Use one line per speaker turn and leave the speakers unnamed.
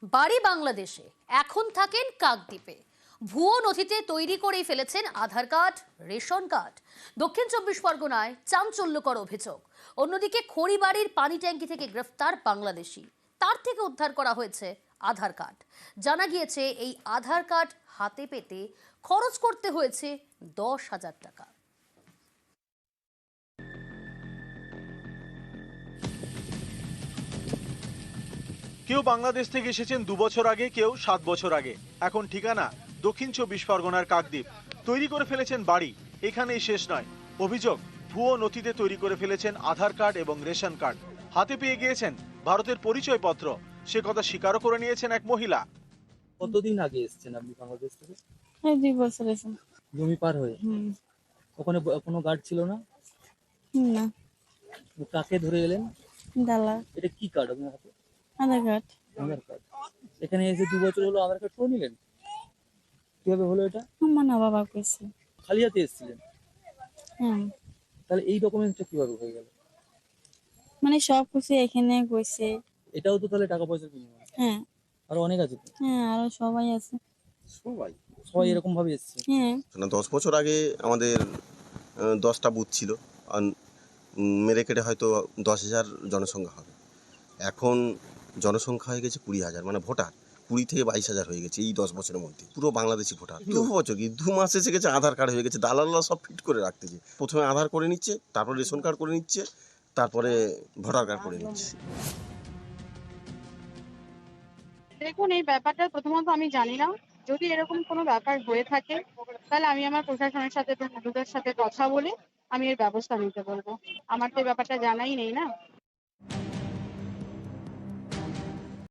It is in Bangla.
বাড়ি বাংলাদেশে, এখন থাকেন কাকদ্বীপে। ভুয়ো নথিতে তৈরি করেই ফেলেছেন আধার কার্ড, রেশন কার্ড। দক্ষিণ চব্বিশ পরগনায় চাঞ্চল্যকর অভিযোগ। অন্যদিকে খড়িবাড়ির পানি ট্যাঙ্কি থেকে গ্রেফতার বাংলাদেশি, তার থেকে উদ্ধার করা হয়েছে আধার কার্ড। জানা গিয়েছে এই আধার কার্ড হাতে পেতে খরচ করতে হয়েছে 10,000 টাকা।
কেউ বাংলাদেশ থেকে এসেছেন 2 বছর আগে, কেউ 7 বছর আগে। এখন ঠিকানা দক্ষিণ চব্বিশ পরগনার কাকদ্বীপ। তৈরি করে ফেলেছেন বাড়ি। এখানেই শেষ নয়, অভিযোগ ভুয়ো নথিতে তৈরি করে ফেলেছেন আধার কার্ড এবং রেশন কার্ড। হাতে পেয়ে গিয়েছেন ভারতের পরিচয়পত্র। সে কথা স্বীকারও করে নিয়েছেন এক মহিলা।
কতদিন আগে এসেছেন আপনি বাংলাদেশ থেকে?
হ্যাঁ 2 বছর আছে।
জমি পার হয়ে?
হুম।
ওখানে কোনো গার্ড ছিল না?
না।
কাকে ধরে এলেন?
দালা।
এটা কি কার্ড আপনার হাতে?
আধার কার্ড।
আধার কার্ড। এখানে এসে 2 বছর হলো আধার কার্ড করে নিলেন? কিভাবে হলো এটা?
আমার না বাবা কইছে।
খালি হাতে এসেছিলেন?
হ্যাঁ।
তাহলে এই ডকুমেন্টটা কিভাবে হয়ে গেল?
মানে সব কিছু এখানে কইছে।
এটাও তো তাহলে টাকা পয়সার বিনিময়।
হ্যাঁ।
আরো অনেক আছে তো?
হ্যাঁ, আরো সবাই আছে।
সবাই এরকম ভাবে এসেছে?
হ্যাঁ।
10 বছর আগে আমাদের 10টা বুথ ছিল। আর মেরে কেটে হয়তো 10,000 জনসংখ্যা হবে। এখন জনসংখ্যা হয়ে গেছে 20,000, মানে ভোটার 20 থেকে 22,000 হয়ে গেছে এই 10 বছরের মধ্যে। পুরো বাংলাদেশি ভোটার। 2 বছর কি 2 মাস এসে গেছে, আধার কার্ড হয়ে গেছে। দালালরা সব ফিট করে রাখতেছে। প্রথমে আধার করে নিচ্ছে, তারপর রেশন কার্ড করে নিচ্ছে, তারপরে ভোটার কার্ড করে নিচ্ছে।
দেখুন, এই ব্যাপারটা প্রথমত আমি জানি না। যদি এরকম কোনো ব্যাপার হয়ে থাকে তাহলে আমি আমার প্রশাসনের সাথে এবং ওদের সাথে কথা বলে আমি এর ব্যবস্থা নিতে বলবো। আমার তো এই ব্যাপারটা জানাই নেই না।